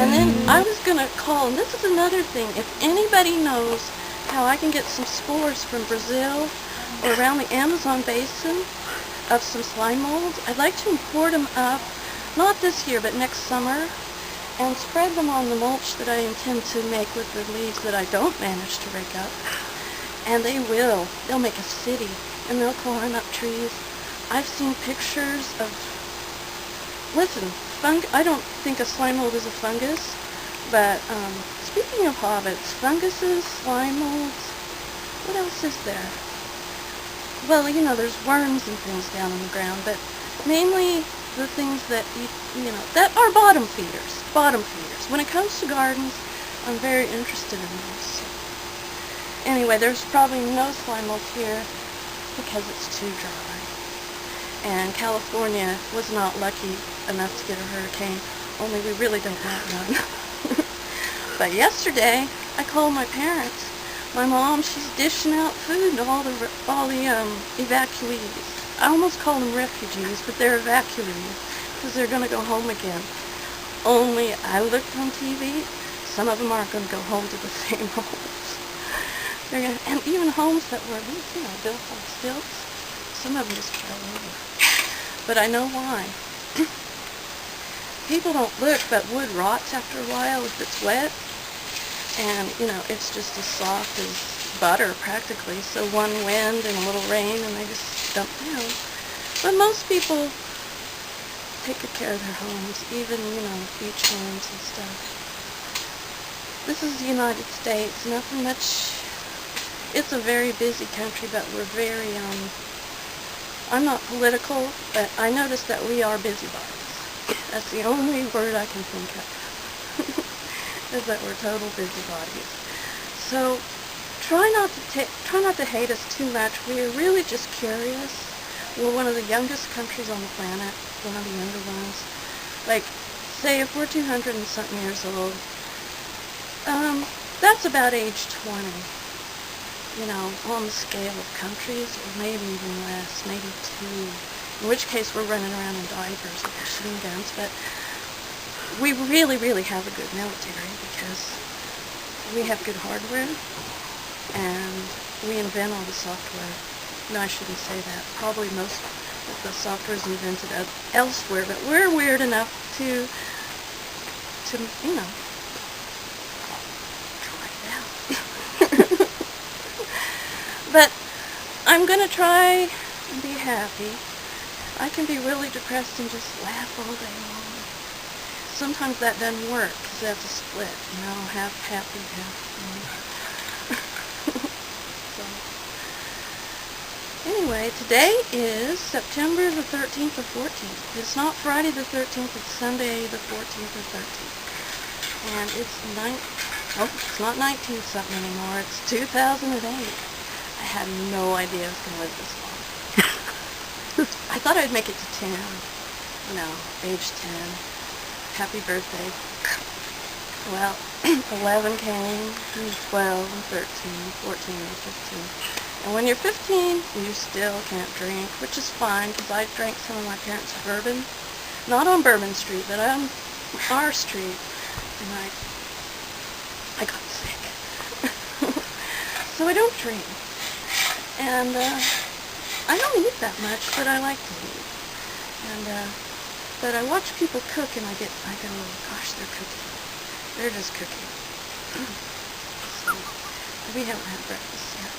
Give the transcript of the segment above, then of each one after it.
And then I was going to call, and this is another thing, if anybody knows how I can get some spores from Brazil or around the Amazon basin of some slime molds, I'd like to import them up, not this year, but next summer, and spread them on the mulch that I intend to make with the leaves that I don't manage to rake up. And they'll make a city, and they'll climb up trees. I've seen pictures of, listen, I don't think a slime mold is a fungus, but speaking of hobbits, funguses, slime molds, what else is there? Well, you know, there's worms and things down on the ground, but mainly the things that, that are bottom feeders. When it comes to gardens, I'm very interested in those. Anyway, there's probably no slime mold here because it's too dry. And California was not lucky enough to get a hurricane, only we really don't have one. But yesterday, I called my parents. My mom, she's dishing out food to all the evacuees. I almost call them refugees, but they're evacuees because they're going to go home again. Only I looked on TV, some of them aren't going to go home to the same homes. And even homes that were, built on stilts, some of them just fell over. But I know why. People don't look, but wood rots after a while if it's wet. And, it's just as soft as butter, practically. So one wind and a little rain, and they just dump down. But most people take good care of their homes, even, beach homes and stuff. This is the United States. Nothing much. It's a very busy country, but we're very, I'm not political, but I noticed that we are busybodies. That's the only word I can think of. Is that we're total busybodies. So try not to hate us too much. We are really just curious. We're one of the youngest countries on the planet, one of the younger ones. Like, say if we're 200 and something years old, that's about age 20. On the scale of countries, or maybe even less, maybe 2. In which case we're running around in diapers with machine guns, but we really, really have a good military because we have good hardware and we invent all the software. No, I shouldn't say that. Probably most of the software is invented elsewhere, but we're weird enough to try it out. But I'm going to try and be happy. I can be really depressed and just laugh all day long. Sometimes that doesn't work because that's a split, half happy, half So, anyway, today is September the 13th or 14th. It's not Friday the 13th, it's Sunday the 14th or 13th. And it's not 19-something anymore, it's 2008. I had no idea I was going to live this long. I thought I'd make it to 10. Age 10. Happy birthday. Well, 11 came, and 12, and 13, 14, and 15. And when you're 15, you still can't drink, which is fine, because I drank some of my parents' bourbon. Not on Bourbon Street, but on our street. And I got sick. So I don't drink. And I don't eat that much, but I like to eat. And but I watch people cook, and I go, gosh, they're cooking. They're just cooking. So we haven't had breakfast yet.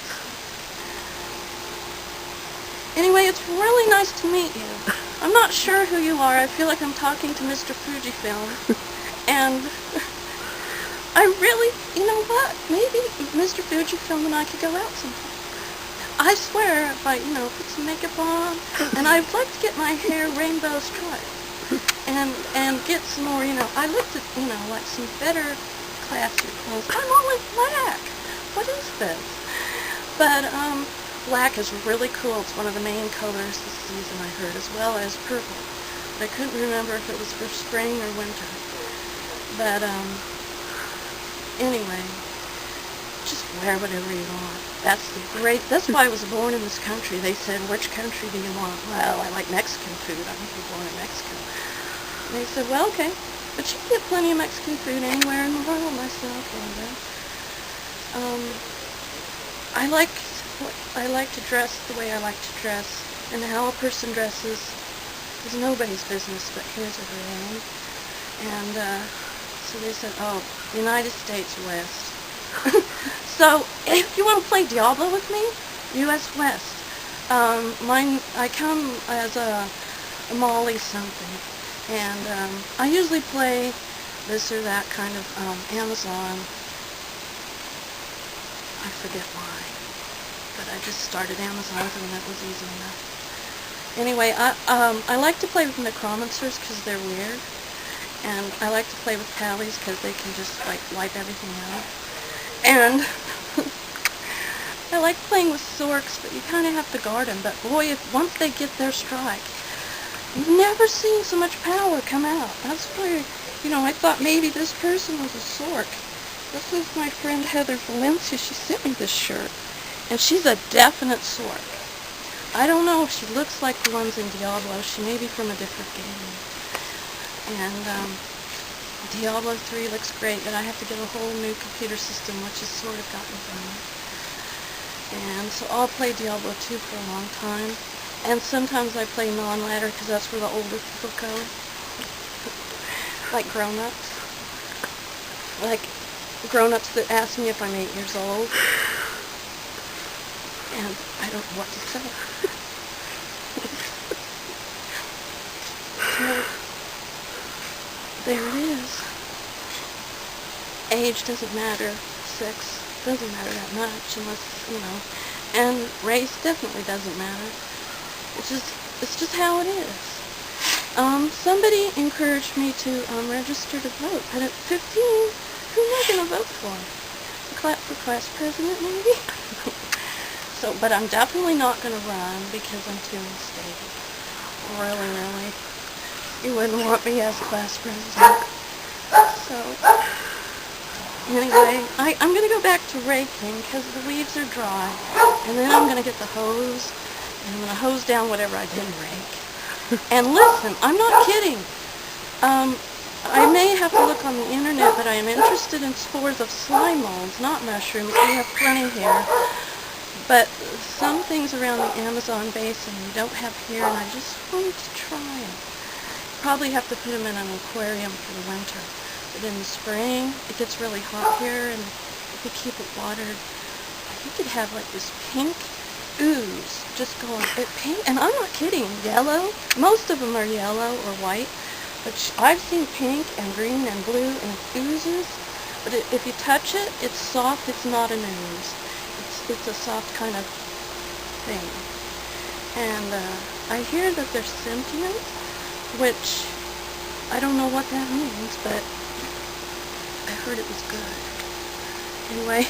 Anyway, it's really nice to meet you. I'm not sure who you are. I feel like I'm talking to Mr. Fujifilm. And I really, maybe Mr. Fujifilm and I could go out sometime. I swear, if I, put some makeup on, and I'd like to get my hair rainbow striped, and get some more, I looked at, like some better classy clothes. I'm always black. What is this? But, black is really cool. It's one of the main colors this season, I heard, as well as purple. But I couldn't remember if it was for spring or winter. But, anyway, just wear whatever you want. That's why I was born in this country. They said, which country do you want? Well, I like Mexican food. I want to be born in Mexico. And they said, well, okay. But you can get plenty of Mexican food anywhere in the world, myself, Canada. I like to dress the way I like to dress, and how a person dresses is nobody's business but his or her own. And so they said, oh, United States West. So if you want to play Diablo with me, U.S. West. I come as a Molly something, and I usually play this or that kind of Amazon. I forget why, but I just started Amazon and that was easy enough. Anyway, I like to play with necromancers because they're weird, and I like to play with pallies because they can just like wipe everything out. And I like playing with Sorks, but you kind of have to guard them. But boy, once they get their strike, you've never seen so much power come out. That's where, I thought maybe this person was a Sork. This is my friend Heather Valencia. She sent me this shirt, and she's a definite Sork. I don't know if she looks like the ones in Diablo. She may be from a different game. And Diablo 3 looks great, but I have to get a whole new computer system, which has sort of gotten done. And so I'll play Diablo 2 for a long time. And sometimes I play non-ladder because that's where the older people go. Like grown-ups. Like grown-ups that ask me if I'm 8 years old. And I don't know what to say. So, there it is. Age doesn't matter. Sex doesn't matter that much unless, and race definitely doesn't matter. It's just how it is. Somebody encouraged me to register to vote, but at 15, who am I going to vote for? For class president, maybe? But I'm definitely not going to run because I'm too unstable. Really. You wouldn't want me as class president. So, anyway, I'm going to go back to raking because the weeds are dry. And then I'm going to get the hose, and I'm going to hose down whatever I didn't rake. And listen, I'm not kidding. I may have to look on the internet, but I am interested in spores of slime molds, not mushrooms. We have plenty here. But some things around the Amazon basin we don't have here, and I just wanted to try them. Probably have to put them in an aquarium for the winter. But in the spring, it gets really hot here, and if you keep it watered, you could have like this pink ooze just going, pink, and I'm not kidding, yellow. Most of them are yellow or white, but I've seen pink and green and blue and oozes. But if you touch it, it's soft. It's not an ooze. It's a soft kind of thing. And I hear that they're sentient, which I don't know what that means, but I heard it was good. Anyway,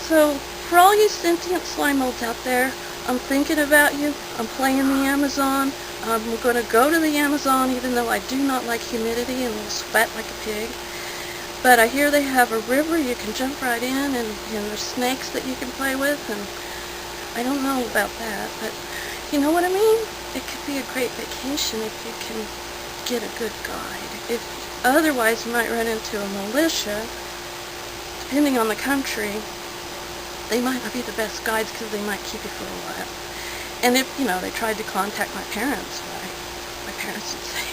so for all you sentient slime molds out there, I'm thinking about you. I'm playing the Amazon. I'm going to go to the Amazon even though I do not like humidity and will sweat like a pig. But I hear they have a river you can jump right in, and there's snakes that you can play with, and I don't know about that, but you know what I mean? It could be a great vacation if you can get a good guide. Otherwise, you might run into a militia. Depending on the country, they might not be the best guides because they might keep you for a while. And if, they tried to contact my parents, my parents would say,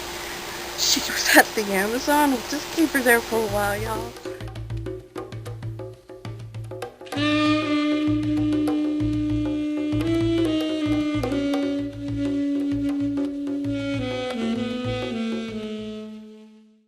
she was at the Amazon, we'll just keep her there for a while, y'all.